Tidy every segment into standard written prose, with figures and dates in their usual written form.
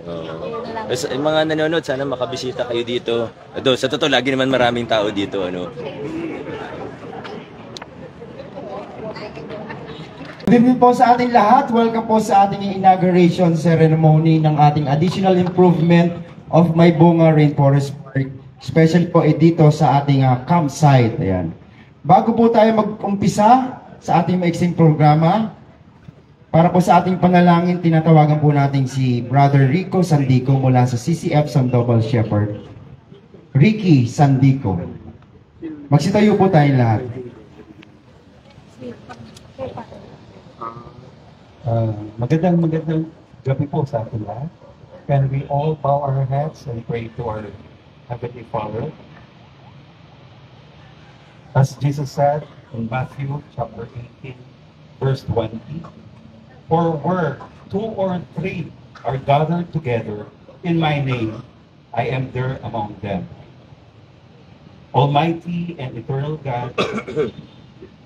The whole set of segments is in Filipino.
Yung mga nanonood, sana makabisita kayo dito. Sa totoo, lagi naman maraming tao dito. Good evening po sa ating lahat. Welcome po sa ating inauguration ceremony ng ating additional improvement of Maybunga Rainforest Park. Special po dito sa ating campsite. Ayan. Bago po tayo mag-umpisa sa ating maiksing programa, para po sa ating panalangin, tinatawagan po natin si Brother Rico Sandico mula sa CCF Sandoval Shepherd. Ricky Sandico. Magsitayo po tayong lahat. Magandang gabi po sa ating lahat. Can we all bow our heads and pray to our Heavenly Father? As Jesus said in Matthew chapter 18, verse 20, "For where 2 or 3 are gathered together in my name, I am there among them." Almighty and eternal God,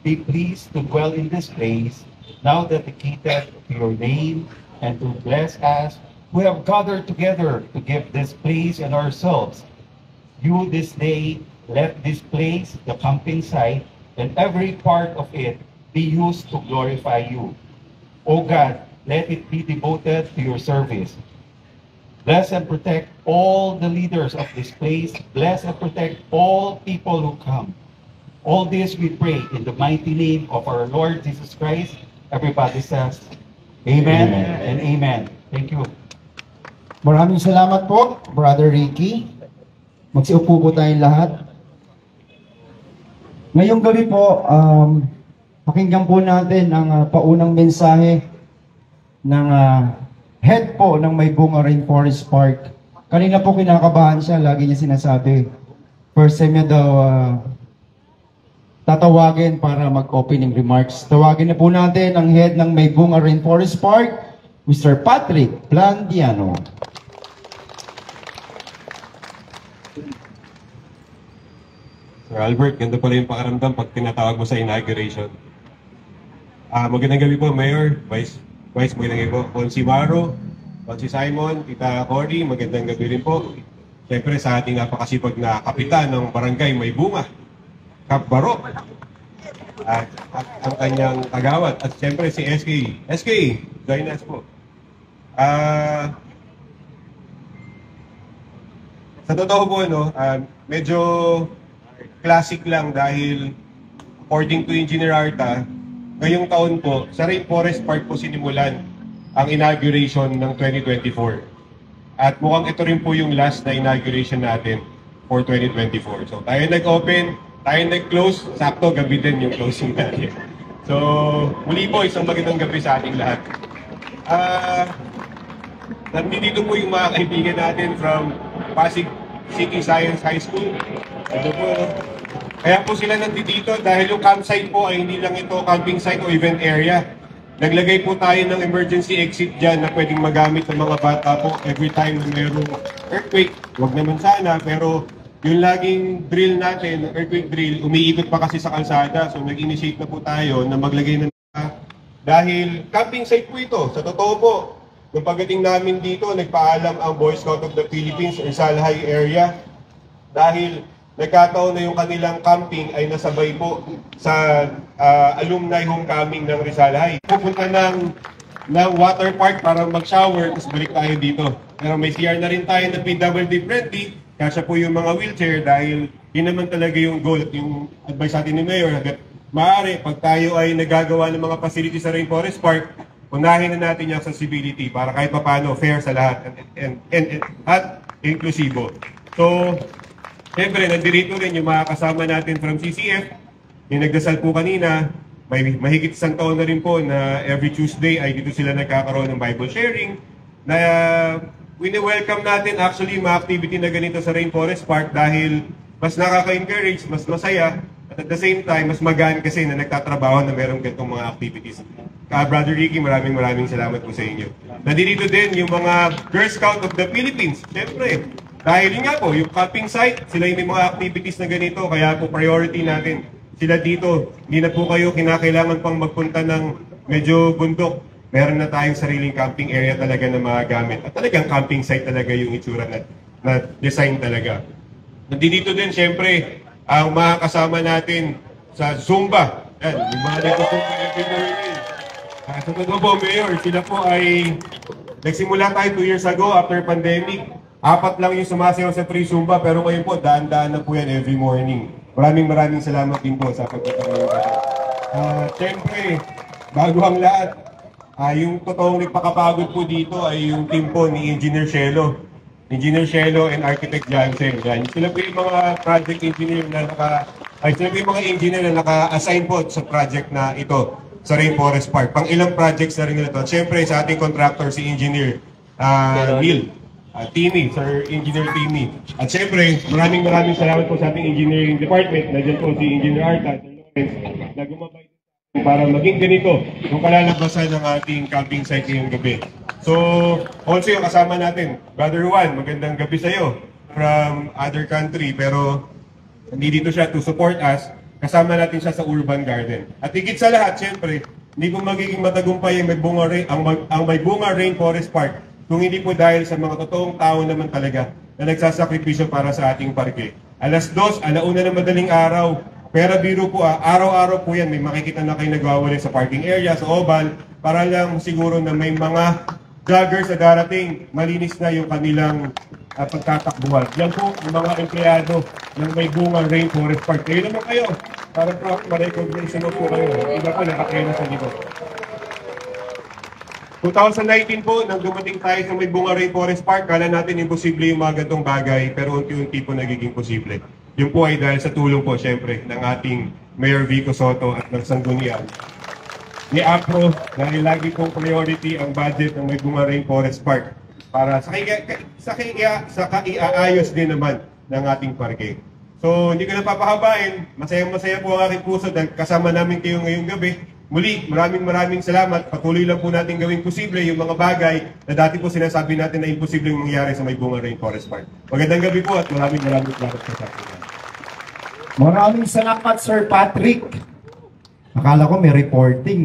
be pleased to dwell in this place, now dedicated to your name, and to bless us who have gathered together to give this place and ourselves. You this day let this place, the camping site, and every part of it be used to glorify you. O God, let it be devoted to your service. Bless and protect all the leaders of this place. Bless and protect all people who come. All this we pray in the mighty name of our Lord Jesus Christ. Everybody says, Amen, and Amen. Thank you. Maraming salamat po, Brother Ricky. Magsiupo po tayong lahat. Ngayong gabi po, pakinggan po natin ang paunang mensahe ng head po ng Maybunga Rainforest Park. Kanina po kinakabahan siya, lagi niya sinasabi. First time niya daw tatawagin para mag-opening remarks. Tawagin na po natin ang head ng Maybunga Rainforest Park, Mr. Patrick Blandiano. Sir Albert, ganda pala yung pakaramdam pag tinatawag mo sa inauguration. Magandang gabi po, Mayor, Vice, magandang gabi po. Consi Maro, Consi Simon, Tita Cory, magandang gabi rin po. Siyempre sa ating napakasipag na kapitan ng Barangay Maybunga, Cap Barok, at ang kanyang tagawat, at siyempre si SK. SK, join us po. Sa totoo po, medyo classic lang dahil according to Engineer Arta, ngayong taon po, sa Rainforest Park po sinimulan ang inauguration ng 2024. At mukhang ito rin po yung last na inauguration natin for 2024. So tayo nag-open, tayo nag-close, sakto gabi din yung closing natin. So, muli po, isang magandang gabi sa ating lahat. Nandito po yung mga kaibigan natin from Pasig City Science High School. Ito po. Kaya po sila nandito dahil yung campsite po ay hindi lang ito camping site o event area. Naglagay po tayo ng emergency exit dyan na pwedeng magamit ng mga bata po every time na mayroong earthquake. Huwag naman sana, pero yung laging drill natin, earthquake drill, umiikot pa kasi sa kalsada. So nag-initiate na po tayo na maglagay ng dahil camping site po ito. Sa totoo po, nung pagdating namin dito, nagpaalam ang Boy Scout of the Philippines, Rizal High area, dahil nagkataon na yung kanilang camping ay nasabay po sa alumni homecoming ng Rizal High. Pupunta ng water park para mag-shower, tapos balik tayo dito. Pero may CR na rin tayo na PWD friendly, kasi po yung mga wheelchair dahil yun naman talaga yung goal at yung advice natin ni Mayor. Hanggat maaari, pag tayo ay nagagawa ng mga facilities sa Rainforest Park, unahin na natin yung accessibility para kahit paano fair sa lahat at inklusibo. So, siyempre, nandito rin yung mga kasama natin from CCF. Yung nagdasal po kanina, may mahigit isang taon na rin po na every Tuesday ay dito sila nagkakaroon ng Bible sharing. Na wini-welcome natin actually mga activity na ganito sa Rainforest Park dahil mas nakaka-encourage, mas masaya, at at the same time, mas magaan kasi na nagtatrabaho na meron ganitong mga activities. Brother Ricky, maraming salamat po sa inyo. Nandito din yung mga Girl Scout of the Philippines. Siyempre, dahil yun nga po, yung camping site, sila yung may mga activities na ganito, kaya po priority natin sila dito. Hindi na po kayo kinakailangan pang magpunta ng medyo bundok. meron na tayong sariling camping area talaga na magagamit. At talagang camping site talaga yung itsura na design talaga. Nandito din, syempre, ang mga kasama natin sa Zumba. Yan, yung mga nag-Zumba every morning. Sa totoo po, Mayor, sila po ay nagsimula tayo 2 years ago after pandemic. 4 lang yung sumasayaw sa free Zumba, pero ngayon po, daan-daan na po yan every morning. Maraming salamat din po sa pagkakaroon natin. Siyempre, bago ang lahat, yung totoong nagpakapagod po dito ay yung team po ni Engineer Shelo. Engineer Shelo and Architect Jansen. Yan. Sila po yung mga project engineer na sila po yung mga engineer na naka-assign po sa project na ito sa Rainforest Park. Pang ilang projects na rin ito. At syempre sa ating contractor, si Engineer Neil. Timmy, Sir Engineer Timmy. At syempre, maraming salamat po sa ating engineering department. Nandiyan po si Engineer Arta, Sir Lawrence, na gumabay para maging ganito yung kalalabasan ng ating camping site ngayong gabi. So, also yung kasama natin, Brother Juan, magandang gabi sa iyo from other country, pero nandito siya to support us. Kasama natin siya sa Urban Garden. At higit sa lahat, syempre, hindi po magiging matagumpay ang May Bunga Rainforest Park kung hindi po dahil sa mga totoong tao naman talaga na nagsasakripisyo para sa ating parke. 2:00, 1:00 na madaling araw, pero biro po araw-araw po yan, may makikita na kayo nagwawala sa parking area, sa oval, para lang siguro na may mga joggers na darating, malinis na yung kanilang pagtatakbuhan. Yan po yung mga empleyado ng May Bunga Rainforest Park. Kayo naman kayo, para ma-recognition po kayo. Iba po nakakaya sa likod. 2019 po, nang dumating tayo sa May Bunga Rainforest Park, kala natin imposible yung mga gantong bagay, pero unti-unti po nagiging posible. Yun po ay dahil sa tulong po, syempre, ng ating Mayor Vico Soto at ng Sangguniang. Ni APRO, dahil lagi pong priority ang budget ng May Bunga Rainforest Park para sa kaiaayos din naman ng ating parke. So, hindi ko na papahabain. Masaya-masaya po ang aking puso dahil kasama namin kayo ngayong gabi. Muli, maraming salamat. Patuloy lang po natin gawing posible yung mga bagay na dati po sinasabi natin na imposible yung mangyari sa May Bunga Rainforest Park. Magandang gabi po at maraming salamat sa atin. Maraming salamat, Sir Patrick. Akala ko may reporting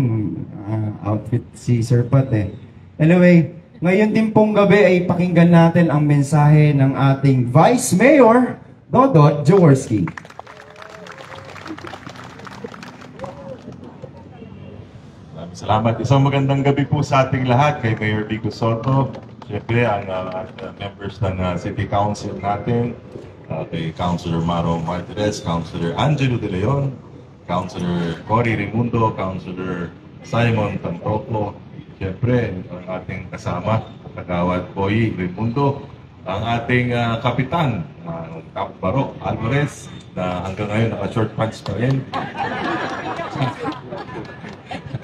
outfit si Sir Pat eh. Anyway, ngayon din pong gabi ay pakinggan natin ang mensahe ng ating Vice Mayor, Dodot Jaworski. Salamat. Isang magandang gabi po sa ating lahat kay Mayor Vico Soto. Siyempre, ang members ng City Council natin, kay Councilor Maro Martirez, Councilor Angelo De Leon, Councilor Cory Raimundo, Councilor Simon Tantoco, siyempre, ang ating kasama, Kagawad Boy Raimundo, ang ating kapitan, Cap Barok Alvarez, na hanggang ngayon naka-short pants pa rin.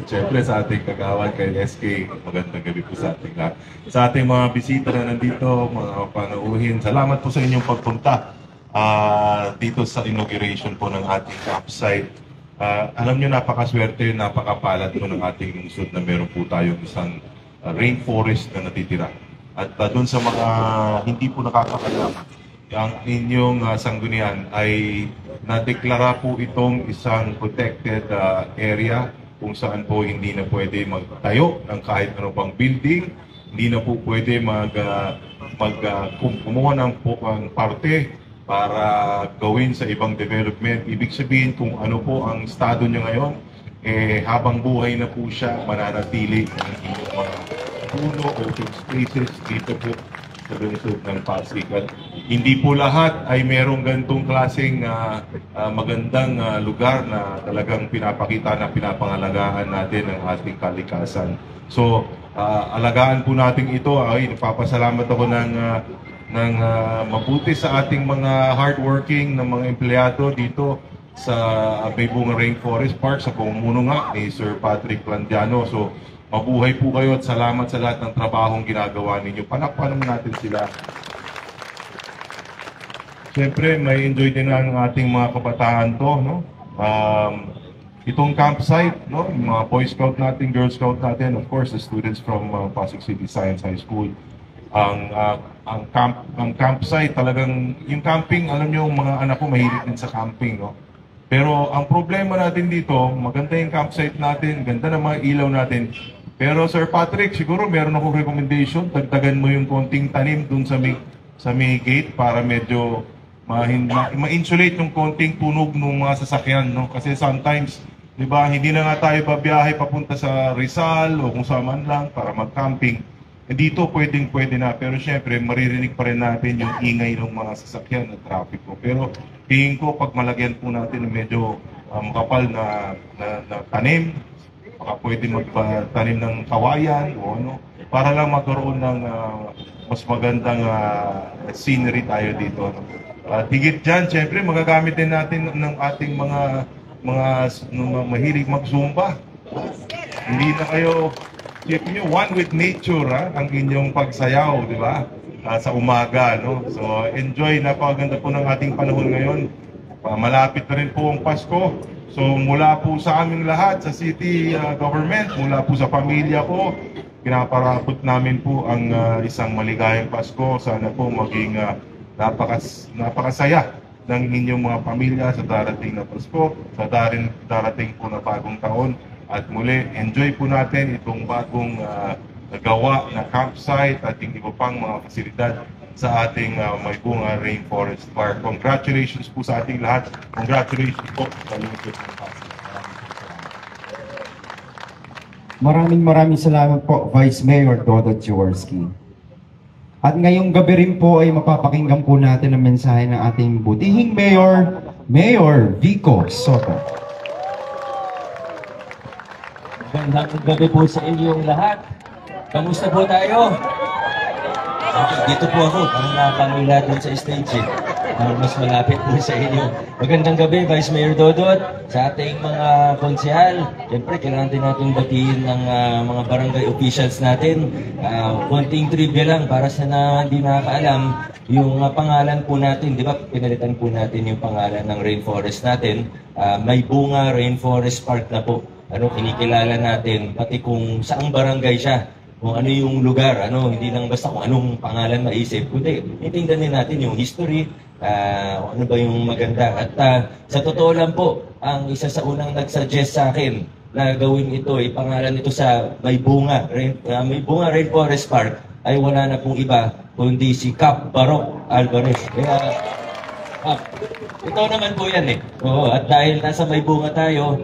Siyempre sa ating kagawad kay SK, magandang gabi po sa ating lahat. Sa ating mga bisita na nandito, mga panauhin, salamat po sa inyong pagpunta dito sa inauguration po ng ating campsite. Alam nyo, napakaswerte, napakapalad po ng ating lungsod na meron po tayong isang rainforest na natitira. At doon sa mga hindi po nakakaalam, ang inyong sanggunian ay nadeklara po itong isang protected area kung saan po hindi na pwede magtayo ng kahit ano pang building, hindi na po pwede kumuha ng parte para gawin sa ibang development. Ibig sabihin kung ano po ang estado niya ngayon, habang buhay na po siya, mananatili ang inyong mga puno, open spaces dito po sa lungsod ng Pasig. At hindi po lahat ay merong gantong klaseng magandang lugar na talagang pinapakita na pinapangalagaan natin ang ating kalikasan. So, alagaan po natin ito. Ay, nagpapasalamat ako ng mabuti sa ating mga hardworking na mga empleyado dito sa May Bunga Rainforest Park sa pamumuno nga ni Sir Patrick Landiano. So, mabuhay po kayo at salamat sa lahat ng trabahong ginagawa ninyo. Palakpakan natin sila. Siyempre, may enjoy din ang ating mga kabataan to, no? Itong campsite, no? Yung mga Boy Scout natin, Girl Scout natin, of course, the students from Pasig City Science High School. Ang campsite talagang, yung camping, alam nyo, yung mga anak ko mahilig din sa camping, no? Pero ang problema natin dito, maganda yung campsite natin, ganda ng mga ilaw natin, Pero Sir Patrick, siguro meron akong recommendation, dagdagan mo yung konting tanim dun sa may gate para medyo ma-insulate yung konting tunog ng mga sasakyan, no? Kasi sometimes, di ba, hindi na nga tayo babiyahe papunta sa Rizal o kung saan man lang para mag-camping. Dito pwede na, pero syempre maririnig pa rin natin yung ingay ng mga sasakyan at trapiko. Pero tingin ko pag malagyan po natin ng medyo makapal na tanim, baka pwede magtanim ng kawayan o ano, para lang magkaroon ng mas magandang scenery tayo dito. No? Higit dyan, syempre magagamit din natin ng ating mga mahilig mag-zumba. Hindi na kayo, check nyo, one with nature, ang inyong pagsayaw, di ba? Sa umaga, no? So, enjoy, napakaganda po ng ating panahon ngayon. Malapit na rin po ang Pasko. So, mula po sa aming lahat, sa city government, mula po sa pamilya ko, pinaparabot namin po ang isang maligayang Pasko. Sana po maging napakasaya ng inyong mga pamilya sa darating na Pasko, sa darating po na bagong taon. At muli, enjoy po natin itong bagong nagawa na campsite at yung iba pang mga fasilidad sa ating Maybunga Rainforest Park. Congratulations po sa ating lahat. Congratulations po sa lungsod ng Pasig. Maraming salamat po, Vice Mayor Dodot Jaworski. At ngayong gabi rin po ay mapapakinggan po natin ang mensahe ng ating butihing Mayor, Mayor Vico Soto. Magandang gabi po sa inyong lahat. Kamusta po tayo? Dito po ako, ang napangila doon sa stage. Mas malapit po sa inyo. Magandang gabi, Vice Mayor Dodot, sa ating mga konsehal. Siyempre, kailangan din natin batiin ng mga barangay officials natin. Konting trivia lang para sa hindi nakakaalam, yung pangalan po natin, di ba, pinalitan po natin yung pangalan ng rainforest natin. Maybunga Rainforest Park na po. Kinikilala natin, pati kung saang barangay siya, kung ano yung lugar, hindi lang basta kung anong pangalan maisip, kundi itingnan natin yung history, ano ba yung maganda. At sa totoo lang po, ang isa sa unang nagsuggest sa akin na gawin ito, pangalan ito sa Maybunga Rainforest Park, ay wala na pong iba, kundi si Cap Baroque Alvarez. Kaya, ito naman po yan Oo, at dahil nasa Maybunga tayo,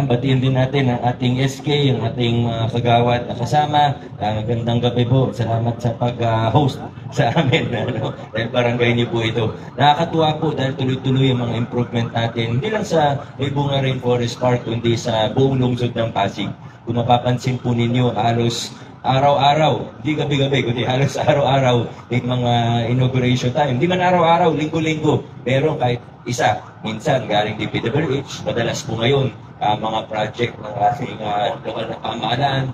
batiin din natin ang ating SK, ang ating mga kagawad na kasama. Magandang gabi po. Salamat sa pag-host sa amin. Dahil barangay niyo po ito. Nakakatuwa po dahil tuloy-tuloy ang mga improvement natin. Hindi lang sa Maybunga Rainforest Park, kundi sa buong lungsod ng Pasig. Kung napapansin po ninyo, halos araw-araw, hindi gabi-gabi, kundi halos araw-araw may mga inauguration tayo. Hindi man araw-araw, linggo-linggo, pero kahit isa, minsan galing DPWH, madalas po ngayon, mga project ng ating lokal na pamahalaan.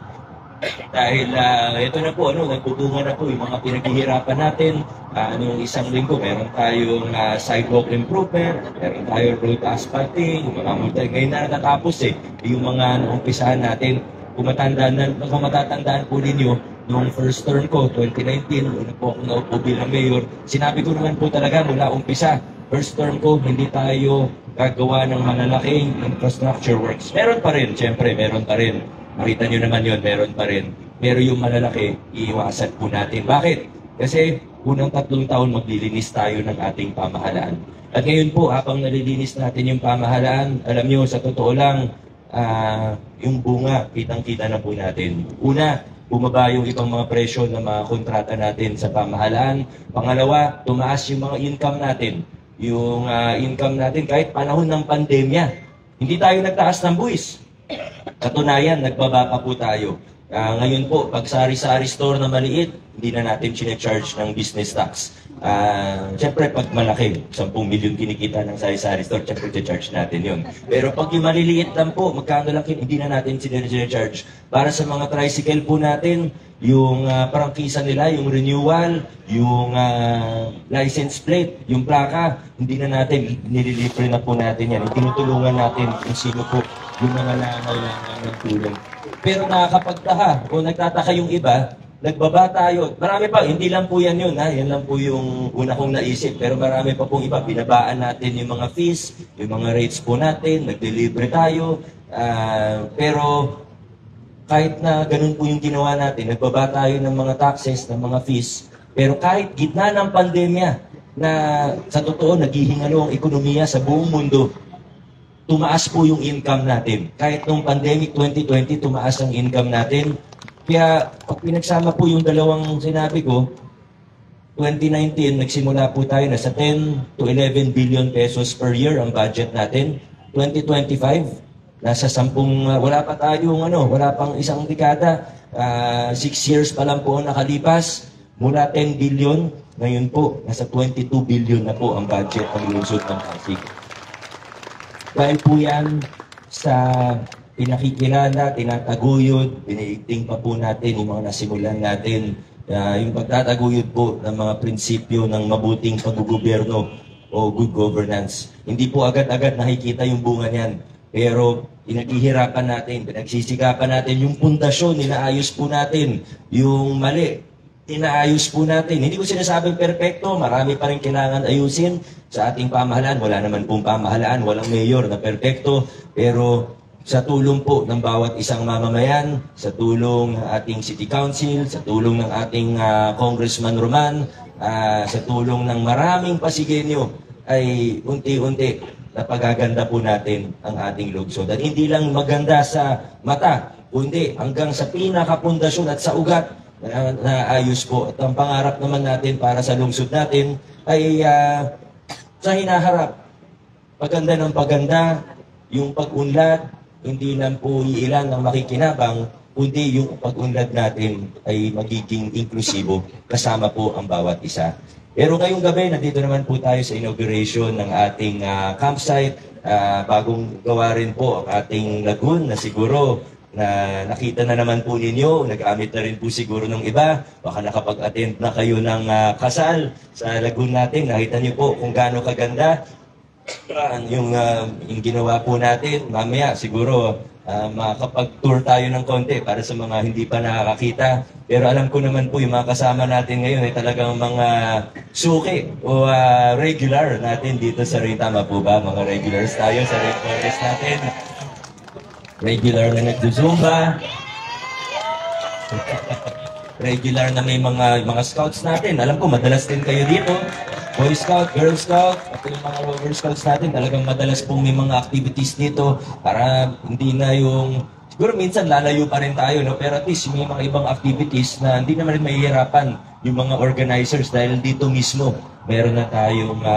Dahil ito na po, nagbubunga na po yung mga pinaghihirapan natin. Noong isang linggo, meron tayong sidewalk improvement, meron tayong road asphalting, yung mga multi. Ngayon na natatapos yung mga naumpisahan natin. Kung matatandaan po ninyo, noong first term ko, 2019, una po ako naupo bilang mayor, sinabi ko naman po talaga mula umpisa, first term ko, hindi tayo gagawa ng malalaking infrastructure works. Meron pa rin, syempre, meron pa rin. Makita nyo naman yun, meron pa rin. Pero yung malalaki, iiwasan po natin. Bakit? Kasi unang 3 taon maglilinis tayo ng ating pamahalaan. At ngayon po, habang nalilinis natin yung pamahalaan, alam nyo, sa totoo lang, yung bunga, kitang-kita na po natin. Una, bumaba yung ibang mga presyo ng mga kontrata natin sa pamahalaan. Pangalawa, tumaas yung mga income natin. Yung income natin kahit panahon ng pandemya. Hindi tayo nagtaas ng buwis. Katunayan, nagbaba pa po tayo. Ngayon po, pag sari-sari store na maliit, hindi na natin charge ng business tax. Siyempre, pag malaki, 10 milyon kinikita ng sari-sari store, siyempre charge natin yun. Pero pag yung maliliit lang po, magkano lang, hindi na natin charge. Para sa mga tricycle po natin, yung prangkisa nila, yung renewal, yung license plate, yung plaka, hindi na natin, nililibre na po natin yan. Tinutulungan natin kung sino po yung mga nangangailangan ng tulong. Pero nakakapagtaka o nagtataka yung iba, nagbaba tayo. Marami pa, hindi lang po yan yun. Yan lang po yung una kong naisip. Pero marami pa pong iba. Binabaan natin yung mga fees, yung mga rates po natin, nag-deliver tayo. Pero kahit na ganun po yung ginawa natin, nagbaba tayo ng mga taxes, ng mga fees, pero kahit gitna ng pandemya na sa totoo naghihingalo ang ekonomiya sa buong mundo, tumaas po yung income natin. Kahit nung pandemic 2020, tumaas ang income natin. Kaya pag pinagsama po yung dalawang sinabi ko, 2019, nagsimula po tayo na sa 10 to 11 billion pesos per year ang budget natin. 2025, nasa 10, wala pa tayong wala pang isang dekada, 6 years pa lang po nakalipas, mula 10 billion, ngayon po, nasa 22 billion na po ang budget ng lungsod ng Pasig. Dahil po yan sa pinakikilala, tinataguyod, biniigting pa po natin yung mga nasimulan natin, yung pagtataguyod po ng mga prinsipyo ng mabuting paggugobyerno o good governance. Hindi po agad-agad nakikita yung bunga niyan. Pero pinaghihirapan natin, pinagsisikapan natin yung pundasyon, inaayos po natin. Yung mali, inaayos po natin. Hindi ko sinasabing perpekto, marami pa rin kailangan ayusin sa ating pamahalaan. Wala naman pong pamahalaan, walang mayor na perpekto. Pero sa tulong po ng bawat isang mamamayan, sa tulong ng ating City Council, sa tulong ng ating Congressman Roman, sa tulong ng maraming Pasigenyo, ay unti-unti napagaganda po natin ang ating lungsod. At hindi lang maganda sa mata, kundi hanggang sa pinakapundasyon at sa ugat na ayos po. At ang pangarap naman natin para sa lungsod natin ay sa hinaharap, paganda ng paganda, yung pag-unlad, hindi lang po iilan ang makikinabang, kundi yung pag-unlad natin ay magiging inklusibo kasama po ang bawat isa. Pero ngayong gabi, nandito naman po tayo sa inauguration ng ating campsite. Bagong gawa rin po ang ating lagoon na siguro na nakita na naman po ninyo. Nag-amit na rin po siguro ng iba. Baka nakapag-attend na kayo ng kasal sa lagoon natin. Nakita niyo po kung gaano kaganda yung ginawa po natin. Mamaya siguro makakapag-tour tayo ng konti para sa mga hindi pa nakakakita. Pero alam ko naman po yung mga kasama natin ngayon ay talagang mga suki o regular natin dito sa Rain. Tama po ba? Mga regulars tayo sa Rain Forest natin. Regular na nagzumba. Regular na may mga scouts natin. Alam ko, madalas din kayo dito. Boy Scout, Girl Scout, at yung mga Rover Scouts natin, talagang madalas pong may mga activities dito para hindi na yung... Siguro minsan lalayo pa rin tayo, no? Pero at least may mga ibang activities na hindi naman rin mahihirapan yung mga organizers dahil dito mismo meron na tayong mga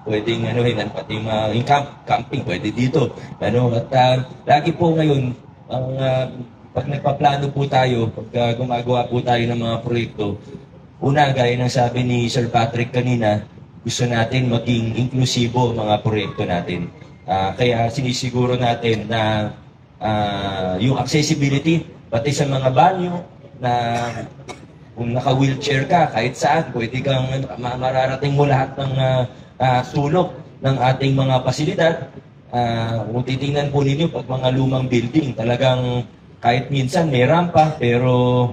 pwedeng pati yung camping pwede dito. At lagi po ngayon, pag nagpaplano po tayo, pag gumagawa po tayo ng mga proyekto, una, gaya ng sabi ni Sir Patrick kanina, gusto natin maging inklusibo ang mga proyekto natin. Kaya sinisiguro natin na yung accessibility, pati sa mga banyo, na kung naka-wheelchair ka, kahit saan, pwede kang mararating mo lahat ng sulok ng ating mga pasilidad. Kung titingnan po ninyo, pag mga lumang building, talagang kahit minsan may rampa, pero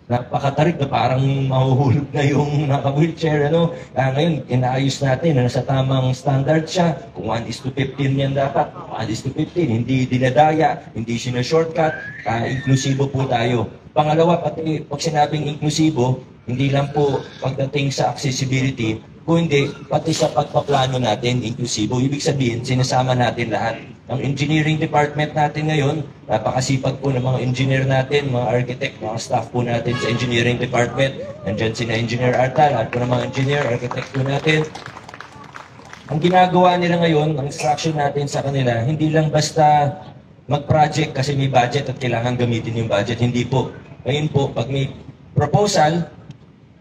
napakatarik na parang mahuhulog na yung naka-wheelchair. Ngayon, inaayos natin na nasa tamang standard siya. Kung 1:15 yan dapat, 1:15. Hindi dinadaya, hindi sinashortcut. Inklusibo po tayo. Pangalawa, pati pag sinabing inklusibo, hindi lang po pagdating sa accessibility, kundi pati sa pagpaplano natin, inklusibo. Ibig sabihin, sinasama natin lahat. Ang engineering department natin ngayon, napakasipag po ng mga engineer natin, mga architect, mga staff po natin sa engineering department. Nandyan sina Engineer Artal, lahat po ng mga engineer, architect po natin. Ang ginagawa nila ngayon, ang instruction natin sa kanila, hindi lang basta mag-project kasi may budget at kailangan gamitin yung budget. Hindi po. Ngayon po, pag may proposal,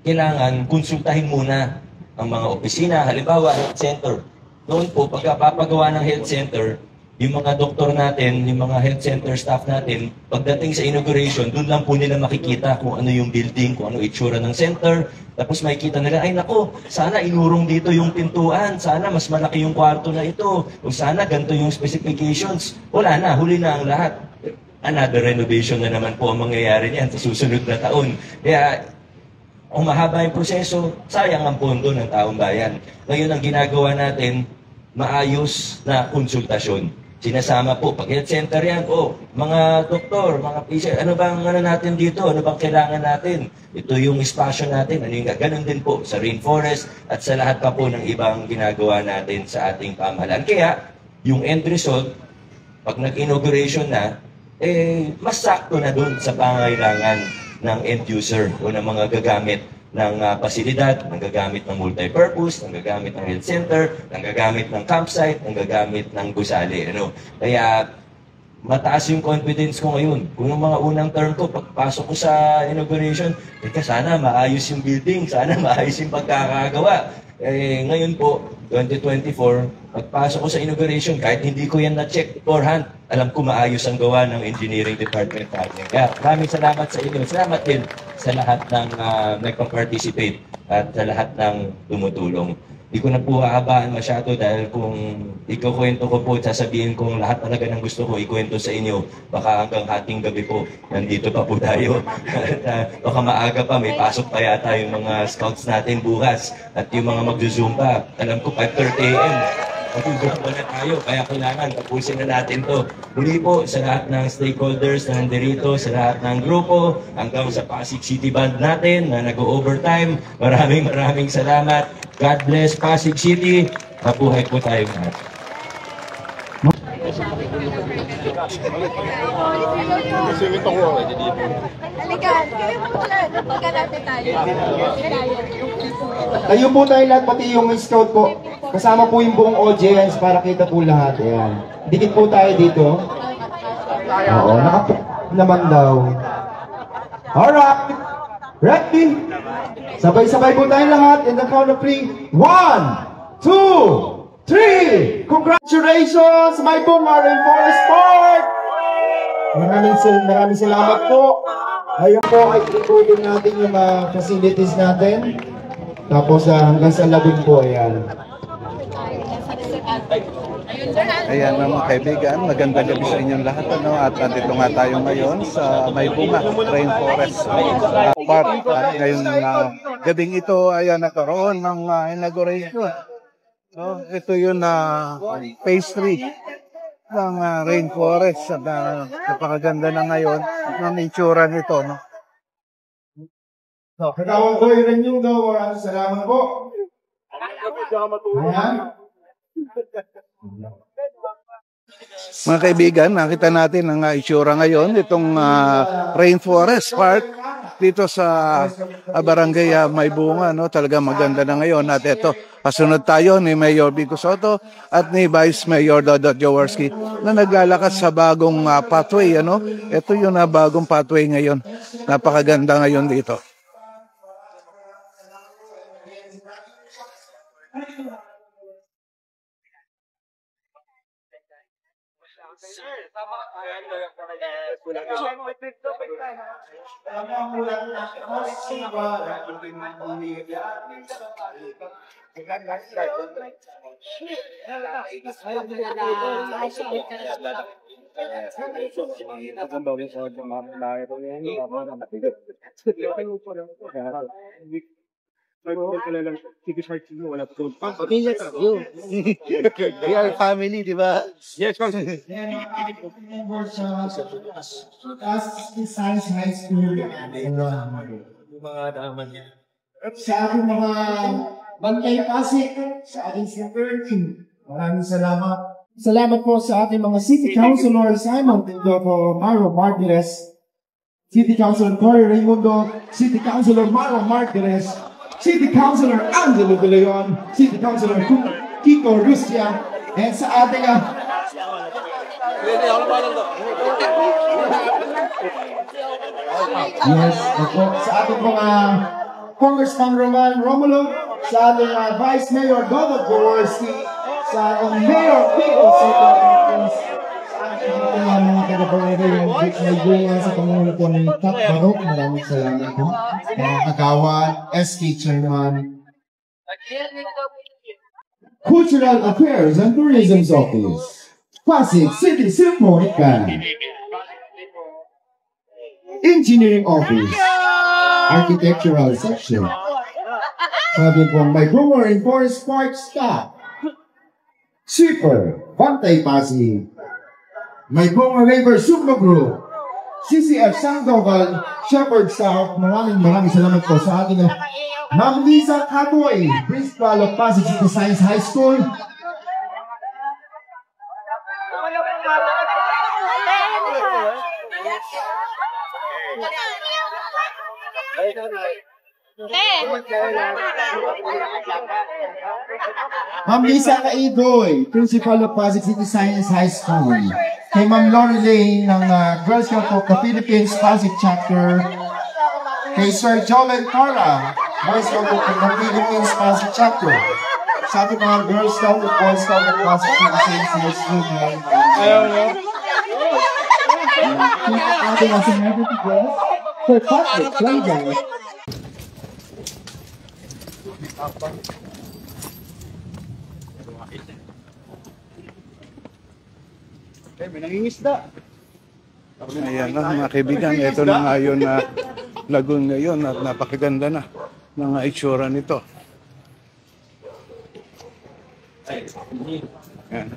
kailangan konsultahin muna ang mga opisina, halimbawa, health center. Noon po, pagkapapagawa ng health center, yung mga doktor natin, yung mga health center staff natin, pagdating sa inauguration, doon lang po nila makikita kung ano yung building, kung ano itsura ng center. Tapos makikita nila, ay nako, sana inurong dito yung pintuan, sana mas malaki yung kwarto na ito, o sana ganito yung specifications. Wala na, huli na ang lahat. Another renovation na naman po ang mangyayari niyan sa susunod na taon. Kaya, kung mahaba yung proseso, sayang ang pondo ng taong bayan. Ngayon, ang ginagawa natin, maayos na konsultasyon. sinasama po. Pag health center yan, mga doktor, mga patient, ano bang natin dito? Ano bang kailangan natin? Ito yung espasyo natin. Ganun din po sa rainforest at sa lahat pa po ng ibang ginagawa natin sa ating pamahalaan. Kaya, yung end result, pag nag-inauguration na, mas sakto na dun sa pangailangan ng end user o ng mga gagamit ng pasilidad, ng gagamit ng multipurpose, ng gagamit ng health center, ng gagamit ng campsite, ng gagamit ng gusali. Kaya mataas yung confidence ko ngayon. Kung yung mga unang term ko, pagpasok ko sa inauguration, sana maayos yung building, sana maayos yung pagkakagawa. Ngayon po, 2024, pagpasok ko sa inauguration, kahit hindi ko yan na-check beforehand, alam ko maayos ang gawa ng engineering department natin. Kaya maraming salamat sa inyo. Salamat din sa lahat ng nagpa-participate at sa lahat ng tumutulong. Hindi ko na po hahabaan masyado dahil kung ikukwento ko po, sasabihin kong lahat talaga ng gusto ko ikwento sa inyo, baka hanggang hating gabi po, nandito pa po tayo. Baka maaga pa, may pasok pa yata yung mga scouts natin bukas at yung mga magzo-zoom pa. Alam ko 5:30 AM. Mag-zoom na tayo, kaya kailangan tapusin na natin to. Muli po sa lahat ng stakeholders na nandirito, sa lahat ng grupo, hanggang sa Pasig City Band natin na nag-overtime. Maraming salamat. God bless Pasig City. Mabuhay po tayo lahat. Tayo po tayo lahat, pati yung scout po. Kasama po yung buong audience para kita po lahat. Ayan. Dikit po tayo dito. Oo, naman daw. Alright. Ready? Sabay-sabay po tayo lahat in the count of 3. 1, 2, 3! Congratulations, my Bunga Rainforest Park! Maraming salamat po. Ayun po ay ikutin natin yung mga facilities natin. Tapos hanggang sa labing po, ayan. Ayan mga kaibigan, magandang gabi sa inyong lahat. At nandito nga tayo ngayon sa May Bunga Rainforest Park. Ngayon gabing ito ay nagkaroon ng inauguration. Ito yung phase 3 ng rainforest. Napakaganda na ngayon ng itsura nito. Katawang ko yung renew daw. Maraming salamat po. Ayan. Mga kaibigan, nakita natin ang itsura ngayon itong Rainforest Park dito sa Barangay May Bunga. Talaga maganda na ngayon. At ito, pasunod tayo ni Mayor Vico Soto at ni Vice Mayor Dodot Jaworski na naglalakad sa bagong pathway. Ito yung bagong pathway ngayon. Napakaganda ngayon dito. We are family, di ba? Yes, Science High School. Sa aking mga bantay Pasig, sa aking security, maraming salamat. Salamat po sa ating mga City Councilor Simon Tindoko, Maro Martinez, City Councilor Cory Raimundo, City Councilor Maro Martinez, City Councilor Angelo De Leon, City Councilor Kiko Rustia, and sa ating yes, ako, sa ating mga Congressman Roman Romulo, sa ating Vice Mayor Dodot Jaworski, sa ating Mayor Pico Soto, sa ating mga taga-barangay ng may bunga sa Pangulo po ng Tat Barok. Maraming salamat po. Mga kagawan, SK Chairman, Cultural Affairs and Tourism Office, Pasig City Symphonic Band, Engineering Office, Architectural Section, sabi po may Bunga Rainforest Park Staff, Sweeper, Bantay Pasig, May Bunga River Summa Group, CCF Sandoval, Shepherd South, maraming salamat po sa ating Ma'am Lisa Catoy, Principal of Pasig City Science High School. Ma'am Lisa Caidoy, Principal of Pasig City Science High School. Kay Ma'am Lorelei ng Girl Scout of the Philippines Pasig Chapter. Kay Sir Joel Cara, Boy Scout of the Philippines Pasig Chapter. Sa ating mga Girl Scout at Boy Scout of Pasig City Science High School. Ating asing celebrity guest, Sir Patrick Clayton. Ayan na mga kaibigan, ito na nga yun na lagoon ngayon at napakaganda na ng itsura nito. Ayan.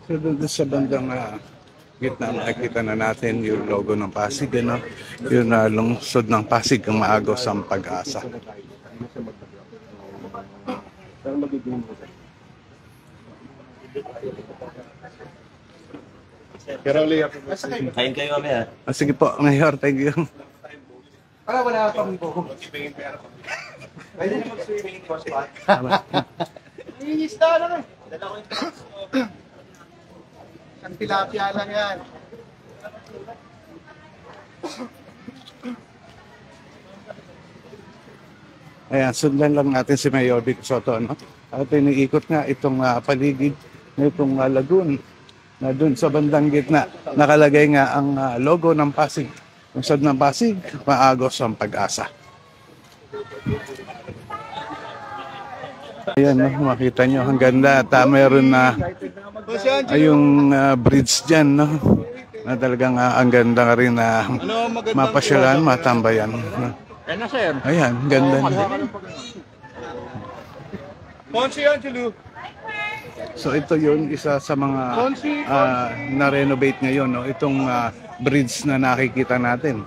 So doon sa bandang gitna makikita na natin yung logo ng Pasig, ano? Yung lungsod ng Pasig ang maagos ang pag-asa. Kain kayo mamaya. Sige po, Mayor, thank you. Wala pa rin po. Pwede na mag-swimming po spot. Nangingista na Ang tilapia lang yan. Ayan, sundan lang natin si Mayor Vic Soto, no? At iniikot nga itong paligid na itong lagoon na dun sa bandang gitna. Nakalagay nga ang logo ng Pasig. Lungsod ng Pasig, maagos ang pag-asa. Ayan, no? Makita nyo, ang ganda. At mayroon na yung bridge dyan, no? Na talagang ang ganda rin na mapasyalan, matambayan. No? Ayan, ganda na. So ito yun, isa sa mga na-renovate ngayon, no? Itong bridge na nakikita natin.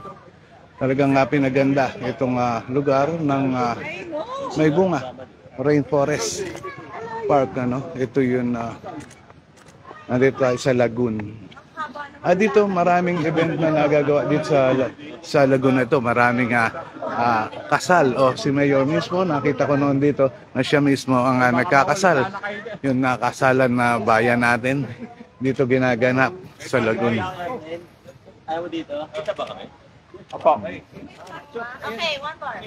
Talagang pinaganda itong lugar ng may bunga, Rainforest Park. Ano? Ito yun, nandito tayo sa lagoon. Dito maraming event na nagagawa dito sa lagoon na ito. Maraming kasal. Si Mayor mismo, nakita ko noon dito na siya mismo ang nagkakasal. Yung nakasalan na bayan natin dito ginaganap sa lagoon. Ayaw mo dito? Kita ba kami? Opo. Okay, one more.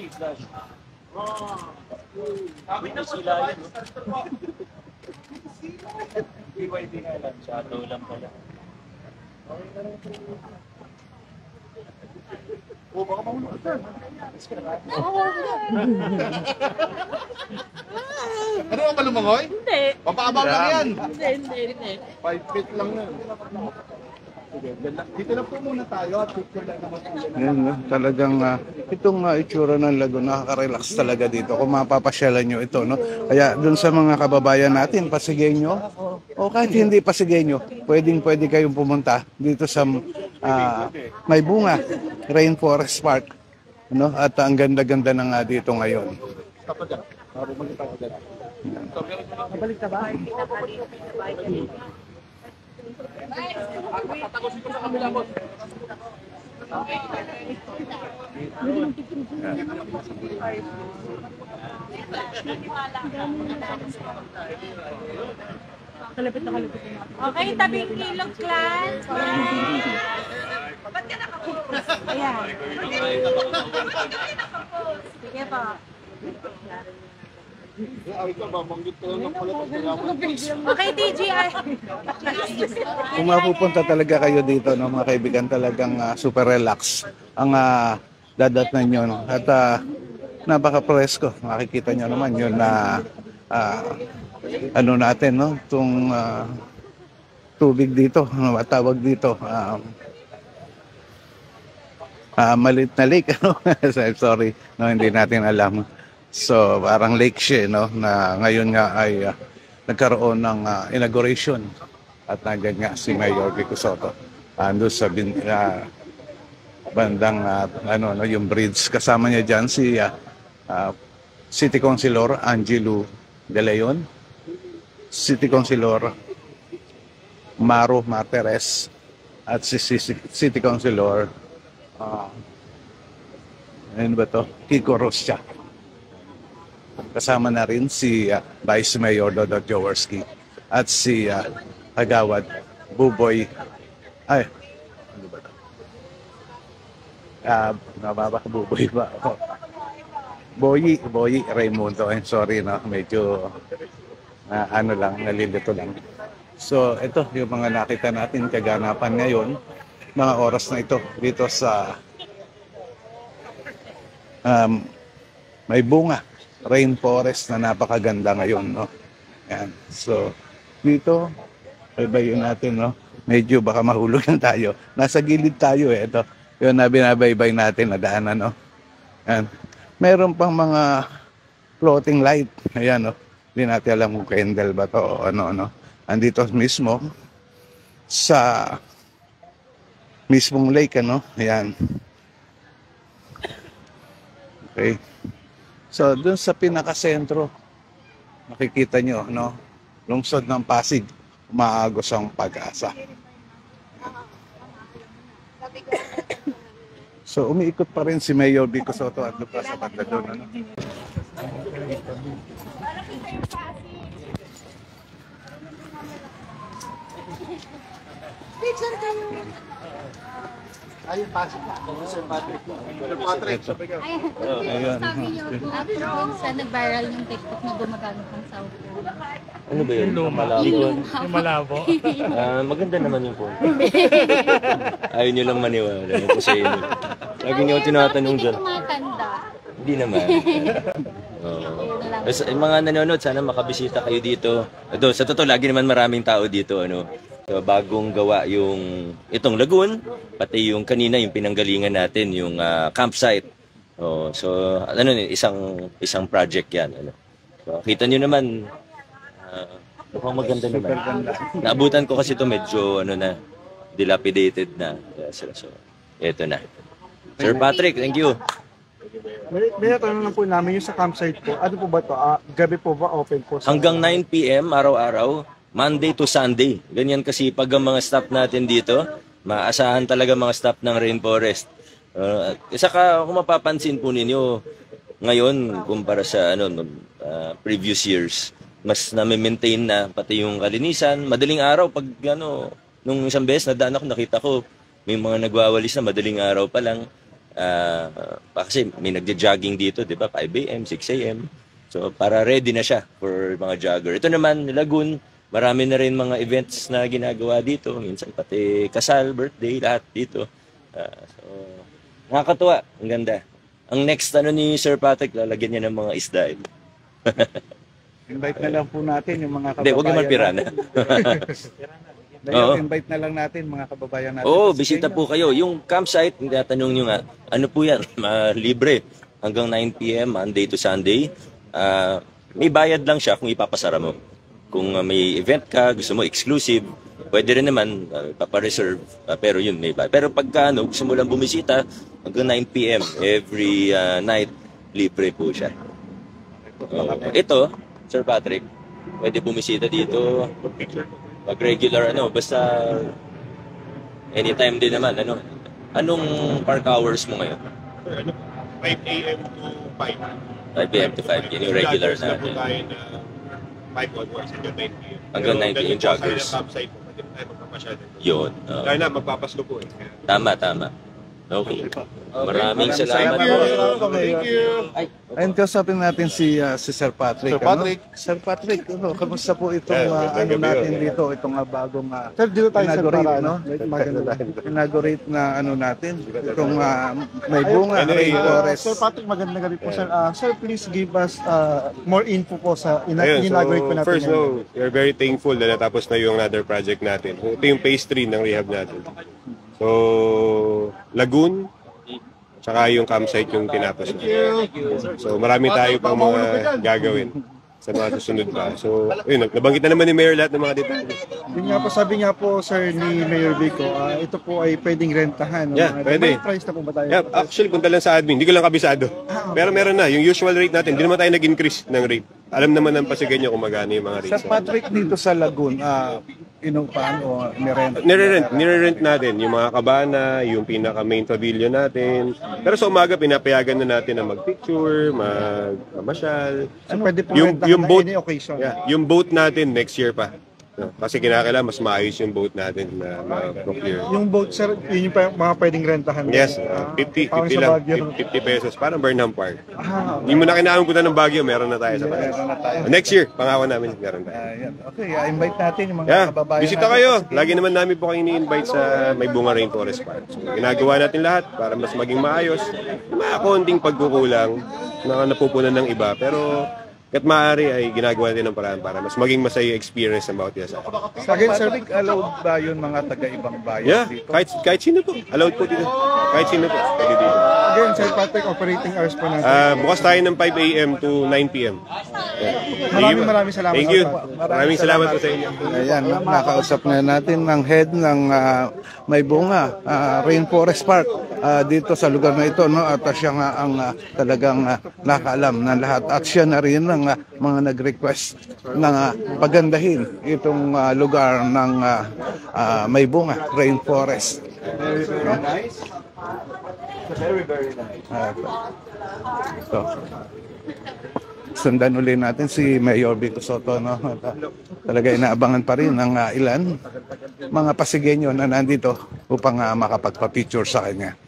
Sabi na sila yun. BYD nga lang. Shadow lang pala. Baka mahulog ka. Ano ang kalumangoy? Hindi. Papaabang lang yan. Hindi. 5 feet lang yan. Dito lang po muna tayo at picture lang naman po yan. Yan, no? Talagang itong itsura ng lagoon, nakaka-relax talaga dito kung mapapasyalan nyo ito. No? Kaya dun sa mga kababayan natin, Pasigueño, o kahit hindi Pasigueño, pwede kayong pumunta dito sa may bunga, Rainforest Park. No? At ang ganda-ganda na nga dito ngayon. Balik ka ba? Okay, tabing ilog, class. Ba't ka nakapost? Ayan. Sige po. Okay, TGI. Kung mapupunta talaga kayo dito, no, mga kaibigan, talagang super relax ang dadatnan nyo. No? At napaka-presko. Makikita nyo naman yun na ano natin, no? Itong tubig dito, ano tawag dito? Malit na lake. Ano? Sorry, no, hindi natin alam. So parang lake siya, no? Na ngayon nga ay nagkaroon ng inauguration at nandiyan nga si Mayor Vico Soto. Ando sa bandang yung bridge. Kasama niya dyan si City Councilor Angelo De Leon, City Councilor Maro Martires, at si City Councilor Kiko Roscha. Kasama na rin si Vice Mayor Dodot Jaworski at si Kagawad Buboy Buboy ba? Boyi Raimundo. I'm sorry, no? Medyo nalilito lang. So, ito yung mga nakita natin kaganapan ngayon, mga oras na ito dito sa may bunga rainforest na napakaganda ngayon, no? Yan. So, dito baybayin natin, no? Medyo baka mahulog na tayo. Nasa gilid tayo, ito. Yun na binabaybay natin na daanan, no? Yan. Meron pang mga floating light. Ayan, no? Hindi natin alam kung candle ba to o ano. Andito mismo sa mismong lake, ano? Ayan. Okay. So, dun sa pinakasentro, makikita nyo, no? Lungsod ng Pasig, umaagos ang pag-asa. So, umiikot pa rin si Mayor Vico Soto at lupa sa banda doon, ano? Picture kayo. Ayun, Pasig. Sir Patrick. Sir Patrick. Ayun. Sa nag-viral yung TikTok na gumagamit ng cellphone. Ano ba yun? Yung malabo. Maganda naman yung phone. Ayaw nyo lang maniwala. Yung po sa inyo. Lagi nyo tinatanong dyan. Tumatanda. Hindi naman. Yung mga nanonood, sana makabisita kayo dito. Ito, sa totoo, lagi naman maraming tao dito. So, bagong gawa yung itong lagoon, pati yung kanina yung pinanggalingan natin, yung campsite. So, isang project yan. So, kita nyo naman, mukhang maganda naman. Naabutan ko kasi ito medyo dilapidated na. So, eto na. Sir Patrick, thank you. May tanong lang po namin yung sa campsite po. Ano po ba ito? Gabi po ba open po? Hanggang 9 p.m. araw-araw, Monday to Sunday. Ganyan kasi pag ang mga staff natin dito, maasahan talaga mga staff ng Rainforest. Saka kung mapapansin po ninyo, ngayon, kumpara sa previous years, mas na-maintain na pati yung kalinisan. Madaling araw, pag nung isang beses nadaan ako, nakita ko, may mga nagwawalis na madaling araw pa lang. Kasi may nagja-jogging dito, di ba? 5 a.m., 6 a.m. So, para ready na siya for mga jogger. Ito naman, Lagoon, marami na rin mga events na ginagawa dito. Minsan pati kasal, birthday, lahat dito. So, nakakatuwa. Ang ganda. Ang next ni Sir Patrick, lalagyan niya ng mga isda. Invite na lang po natin yung mga kababayan. Hindi, huwag naman pirana. Invite na lang natin mga kababayan natin. Bisita po kayo. Yung campsite, tatanong nyo nga, ano po yan? Libre. Hanggang 9 p.m., Monday to Sunday. May bayad lang siya kung ipapasara mo. Kung may event ka, gusto mo exclusive, pwede rin naman papareserve. Pero yun, may bayad. Pero pagka gusto mo lang bumisita, hanggang 9 p.m. every night, libre po siya. Ito, Sir Patrick, pwede bumisita dito. Pag regular, basta anytime din naman, Anong park hours mo ngayon? 5 a.m. to 5. 5 a.m. to 5, yun yung regular na. 5 onwards hanggang 9 p.m. Hanggang 9 p.m. joggers. Yun. Dahil na, magpapasko po eh. Tama. Okay. Maraming salamat. Thank you. Ayun, kausapin natin si Sir Patrick. Sir Patrick. Sir Patrick, kamusta po itong natin dito, itong bagong Sir, dito tayo inaugurate, maganda. Inaugurate na natin, itong may bunga, rainforest. Sir Patrick, magandang gabi po, sir. Sir, please give us more info po sa inaugurate po natin. First, we're very thankful na natapos na yung another project natin. Ito yung phase 3 ng rehab natin. So, Lagoon, tsaka yung campsite yung tinapos na. So marami tayo pang mga gagawin sa mga susunod pa. So, yun, nabanggit na naman ni Mayor lahat ng mga detalye. Yun nga po, sabi nga po, sir, ni Mayor Vico, ito po ay pwedeng rentahan. Yeah, pwede. May price na po ba tayo? Yeah, actually, punta lang sa admin. Hindi ko lang kabisado. Pero meron na. Yung usual rate natin, hindi naman tayo nag-increase ng rate. Alam naman ng Pasigueño kung magkano yung mga rates. Sa Patrick dito sa Lagoon, inuupahan o nirent? Nire-rent natin yung mga kabana, yung pinaka-main pavilion natin. Pero sa umaga, pinapayagan na natin na mag-picture, mag-masyal. So, pwede po rentahan yung na boat, any occasion? yeah, yung boat natin next year pa. No, kasi kinakailangan mas maayos yung boat natin na ma-procure. Yung boat, sir, yun yung mga pwedeng rentahan? Yes, 50 lang, 50 pesos, parang Burnham Park. Hindi mo na kailangan punta ng Baguio, meron na tayo sa Baguio. Next year, pangako namin, meron tayo. Okay, invite natin yung mga kababayan. Bisita kayo. Lagi naman namin po kayo ini-invite sa May Bunga Rainforest Park. So, ginagawa natin lahat para mas maging maayos. Yung mga konting pagkukulang na napupunan ng iba, pero kahit maaari ay ginagawa natin ng paraan para mas maging masaya experience ng bawat isa. Sa Patrick, allowed ba yun mga taga-ibang bayan Yeah, dito? kahit sino po. Allowed po dito. Kahit sino po. Pwede dito. Again, Sir Patrick, operating hours po natin. Bukas tayo ng 5 a.m. to 9 p.m. Maraming salamat. Thank you. Maraming salamat po sa inyo. Ayan, nakausap na natin ng head ng May Bunga Rainforest Park dito sa lugar na ito, no? At siya nga ang talagang nakaalam ng lahat at siya na rin ang mga nag-request na pagandahin itong lugar ng May Bunga Rainforest. Very, very nice. Very, very nice. So, sundan ulit natin si Mayor Vico Soto, no? Talaga inaabangan pa rin ng ilan mga Pasigueño na nandito upang makapagpa-picture sa kanya.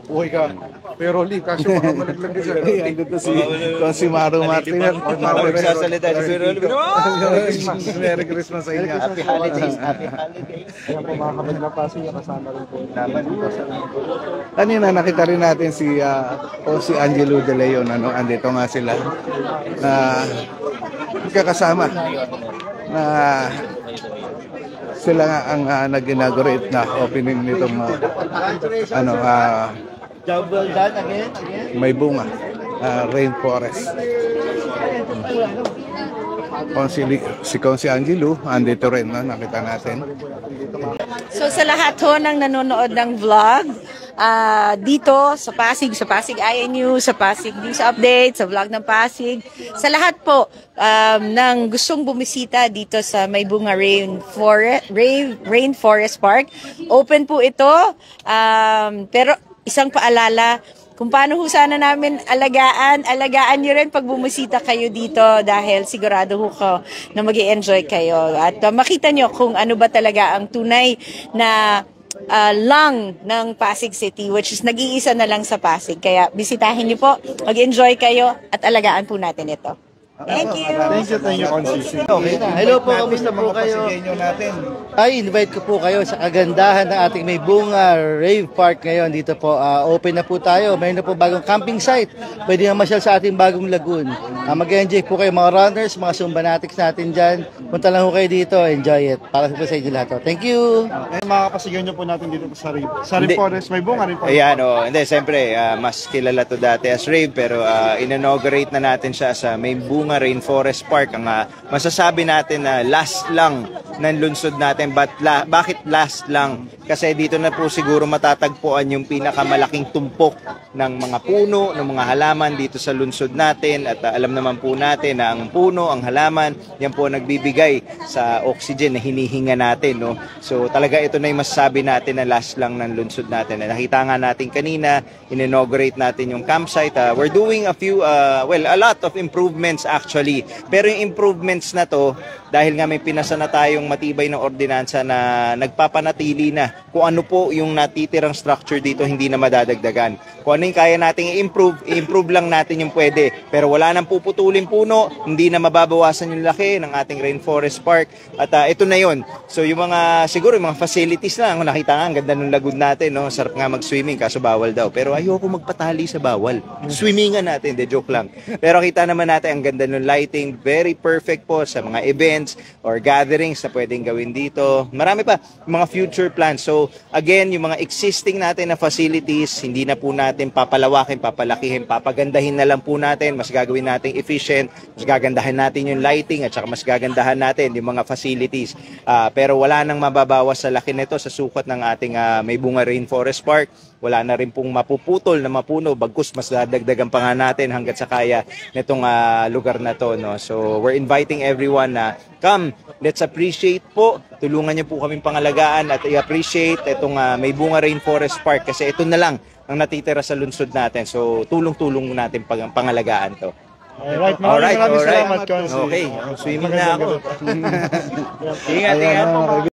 Uy ka, pero Lee, kaso baka malaglag ka dyan. Ayan, dito si Maru Martinez. Magsasalita ni Sir Rolly. Merry Christmas sa inyo. Happy holidays. Happy holidays. Kaya po mga kapatid na Pasig, kasama rin po naman dito sa Kanina nakita rin natin si Angelo De Leon, ano, andito nga sila na magkakasama na sila nga ang nag-inaugurate na opening nitong May Bunga Rainforest. Si Consi Angelo andito rin, no? Nakita natin. So sa lahat ho ng nanonood ng vlog, dito sa Pasig INU, sa Pasig News Update, sa vlog ng Pasig, sa lahat po ng gustong bumisita dito sa May Bunga Rainforest Park, open po ito, pero isang paalala, kung paano ho sana namin alagaan nyo rin pag bumisita kayo dito dahil sigurado ho ko na mag-i-enjoy kayo at makita nyo kung ano ba talaga ang tunay na lung ng Pasig City, which is nag-iisa na lang sa Pasig. Kaya bisitahin nyo po, mag-enjoy kayo at alagaan po natin ito. Thank you. Thank you, Consi. Hello po, kamusta po kayo? Ay, invite ko po kayo sa kagandahan ng ating May Bunga Rave Park ngayon. Dito po, open na po tayo. Mayroon na po bagong camping site. Pwede na masyal sa ating bagong lagoon. Mag-enjoy po kayo mga runners, mga Zumbanatics natin dyan. Punta lang po kayo dito, enjoy it. Para po sa inyo lahat. Thank you. Mga Pasigueño po natin dito sa Rainforest, May Bunga Rainforest. Ayan, hindi, siyempre, mas kilala to dati as Rave, pero in-inaugurate na natin siya sa May Bunga Rainforest Park. Ang masasabi natin na last lang ng lungsod natin. Bakit last lang? Kasi dito na po siguro matatagpuan yung pinakamalaking tumpok ng mga puno, ng mga halaman dito sa lungsod natin. At alam naman po natin na ang puno, ang halaman, yan po nagbibigay sa oxygen na hinihinga natin. No? So talaga ito na yung masasabi natin na last lang ng lungsod natin. Nakita nga natin kanina, in-inaugurate natin yung campsite. We're doing a lot of improvements actually. Pero yung improvements na to, dahil nga may pinasa na tayong matibay na ordinansa na nagpapanatili na kung ano po yung natitirang structure dito hindi na madadagdagan. Kung ano yung kaya nating i-improve lang natin yung pwede. Pero wala nang puputulin puno, hindi na mababawasan yung laki ng ating Rainforest Park. At ito na yon. So yung siguro yung mga facilities lang, kung nakita nga, ang ganda ng lagoon natin, no? Sarap nga mag-swimming, kaso bawal daw. Pero ayoko magpatali sa bawal. Swimmingan natin, de joke lang. Pero kita naman natin ang ganda ganda ng lighting, very perfect po sa mga events or gatherings na pwedeng gawin dito. Marami pa mga future plans. So again, yung mga existing natin na facilities, hindi na po natin papalawakin, papalakihin, papagandahin na lang po natin, mas gagawin natin efficient, mas gagandahan natin yung lighting at saka mas gagandahan natin yung mga facilities. Pero wala nang mababawas sa laki nito sa sukat ng ating May Bunga Rainforest Park. Wala na rin pong mapuputol na mapuno, bagkus mas dadagdagan pa nga natin hanggat sa kaya nitong lugar na to, no? So we're inviting everyone na come, let's appreciate po, tulungan niyo po kaming pangalagaan at i-appreciate itong May Bunga Rainforest Park kasi ito na lang ang natitira sa lungsod natin. So tulong-tulong natin pangalagaan to. Maraming salamat, Consi. Okay, swimming na ako. Ingat.